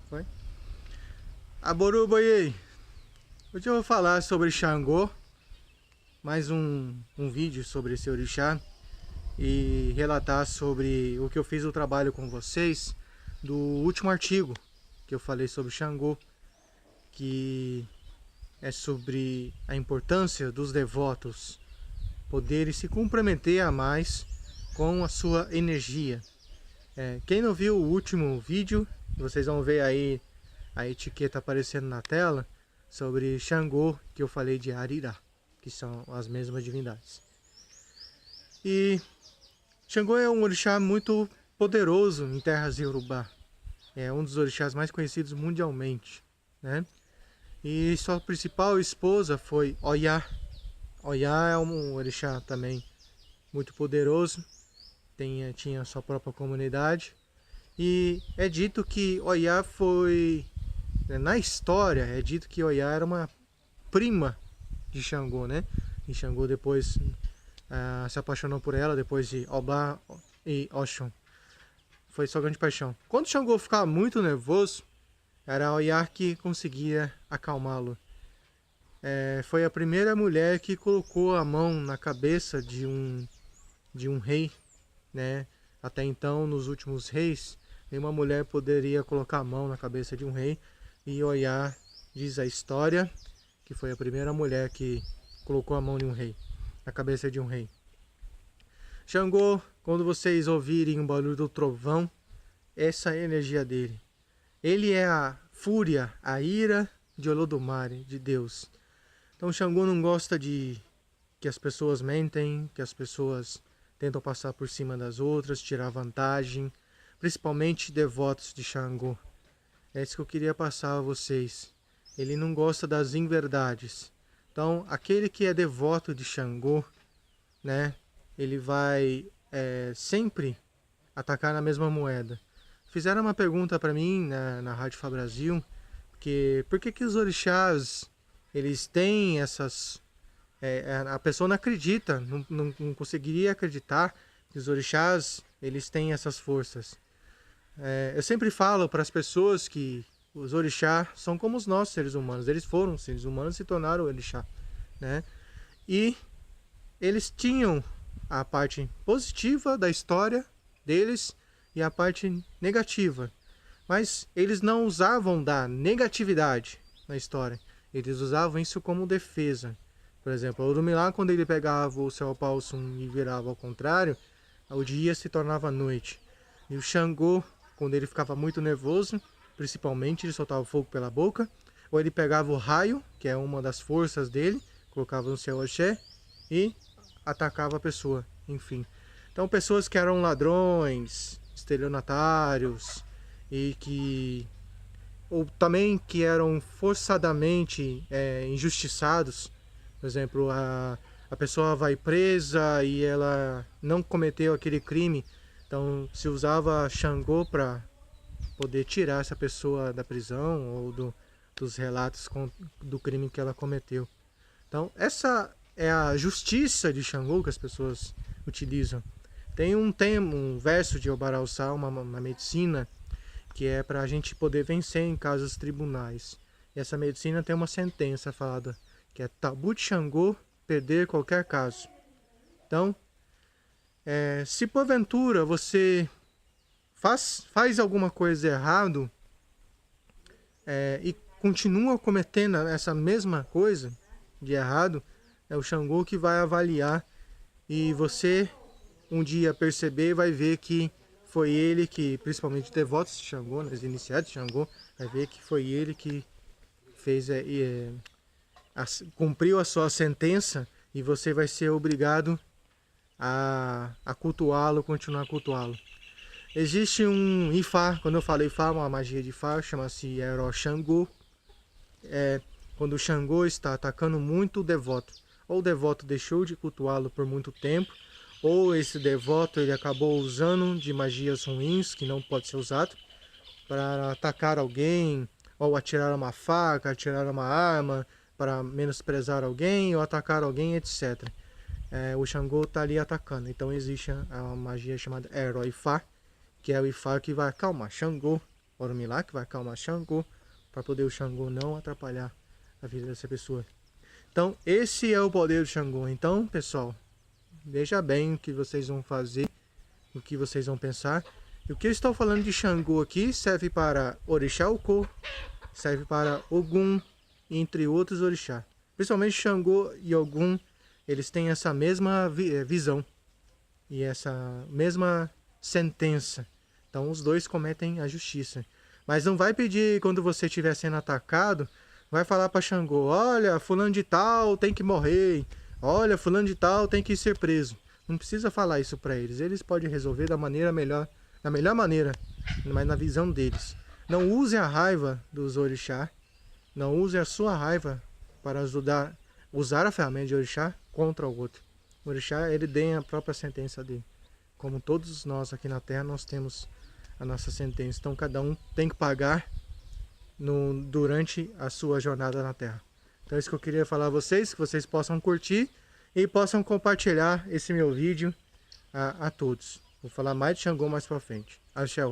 Foi? Aboruboiê! Hoje eu vou falar sobre Xangô, mais um vídeo sobre esse orixá e relatar sobre o que eu fiz o trabalho com vocês do último artigo que eu falei sobre Xangô, que é sobre a importância dos devotos poderem se comprometer a mais com a sua energia. Quem não viu o último vídeo, vocês vão ver aí a etiqueta aparecendo na tela sobre Xangô, que eu falei de Arirá, que são as mesmas divindades. E Xangô é um orixá muito poderoso em terras Yorubá. É um dos orixás mais conhecidos mundialmente, né? E sua principal esposa foi Oiá. Oiá é um orixá também muito poderoso, tinha sua própria comunidade. E é dito que Oiá foi, na história, é dito que Oiá era uma prima de Xangô, né? E Xangô depois se apaixonou por ela, depois de Obá e Oxum. Foi sua grande paixão. Quando Xangô ficava muito nervoso, era Oiá que conseguia acalmá-lo. Foi a primeira mulher que colocou a mão na cabeça de um rei, né? Até então, nos últimos reis, nenhuma mulher poderia colocar a mão na cabeça de um rei. E Oiá, diz a história, que foi a primeira mulher que colocou a mão de um rei, na cabeça de um rei. Xangô, quando vocês ouvirem o barulho do trovão, essa é a energia dele. Ele é a fúria, a ira de Olodumare, de Deus. Então Xangô não gosta de que as pessoas mentem, que as pessoas tentam passar por cima das outras, tirar vantagem, principalmente devotos de Xangô. É isso que eu queria passar a vocês. Ele não gosta das inverdades. Então, aquele que é devoto de Xangô, né, ele vai sempre atacar na mesma moeda. Fizeram uma pergunta para mim na Rádio Fá Brasil, que por que os orixás eles têm essas... a pessoa não acredita, não conseguiria acreditar que os orixás eles têm essas forças. Eu sempre falo para as pessoas que os orixás são como os nossos seres humanos. Eles foram seres humanos e se tornaram orixá, né? E eles tinham a parte positiva da história deles e a parte negativa. Mas eles não usavam da negatividade na história. Eles usavam isso como defesa. Por exemplo, o Orumilá, quando ele pegava o seu Opalsum e virava ao contrário, o dia se tornava noite. E o Xangô, quando ele ficava muito nervoso, principalmente ele soltava fogo pela boca, ou ele pegava o raio, que é uma das forças dele, colocava no seu axé e atacava a pessoa, enfim. Então pessoas que eram ladrões, estelionatários e ou também que eram forçadamente injustiçados. Por exemplo, a pessoa vai presa e ela não cometeu aquele crime, então se usava Xangô para poder tirar essa pessoa da prisão ou dos relatos do crime que ela cometeu. Então essa é a justiça de Xangô que as pessoas utilizam. Tem um verso de Obaralçá, uma medicina, que é para a gente poder vencer em casos tribunais. E essa medicina tem uma sentença falada, que é tabu de Xangô, perder qualquer caso. Então, se porventura você faz alguma coisa errado e continua cometendo essa mesma coisa de errado, é o Xangô que vai avaliar e você um dia perceber, vai ver que foi ele que, principalmente devotos de Xangô, os iniciados de Xangô, vai ver que foi ele que fez, cumpriu a sua sentença e você vai ser obrigado a cultuá-lo, continuar a cultuá-lo. Existe um Ifá, quando eu falo Ifá, uma magia de Ifá, chama-se Ero Xangô. Quando o Xangô está atacando muito o devoto, ou o devoto deixou de cultuá-lo por muito tempo, ou esse devoto ele acabou usando de magias ruins, que não pode ser usado, para atacar alguém, ou atirar uma faca, atirar uma arma, para menosprezar alguém, ou atacar alguém, etc. O Xangô está ali atacando. Então existe a magia chamada Ero Ifá, que é o Ifá que vai acalmar Xangô Orumilá, que vai acalmar Xangô, para poder o Xangô não atrapalhar a vida dessa pessoa. Então, esse é o poder do Xangô. Então, pessoal, veja bem o que vocês vão fazer, o que vocês vão pensar. E o que eu estou falando de Xangô aqui serve para Orixá Okô, serve para Ogum, entre outros orixá. Principalmente Xangô e Ogum, eles têm essa mesma visão e essa mesma sentença. Então os dois cometem a justiça. Mas não vai pedir, quando você estiver sendo atacado, vai falar para Xangô: olha, fulano de tal tem que morrer, olha, fulano de tal tem que ser preso. Não precisa falar isso para eles. Eles podem resolver da melhor maneira, mas na visão deles. Não use a raiva dos orixá, não use a sua raiva para usar a ferramenta de orixá contra o outro. O orixá, ele tem a própria sentença dele. Como todos nós aqui na Terra, nós temos a nossa sentença. Então cada um tem que pagar durante a sua jornada na Terra. Então é isso que eu queria falar a vocês, que vocês possam curtir e possam compartilhar esse meu vídeo a todos. Vou falar mais de Xangô mais pra frente. Axé.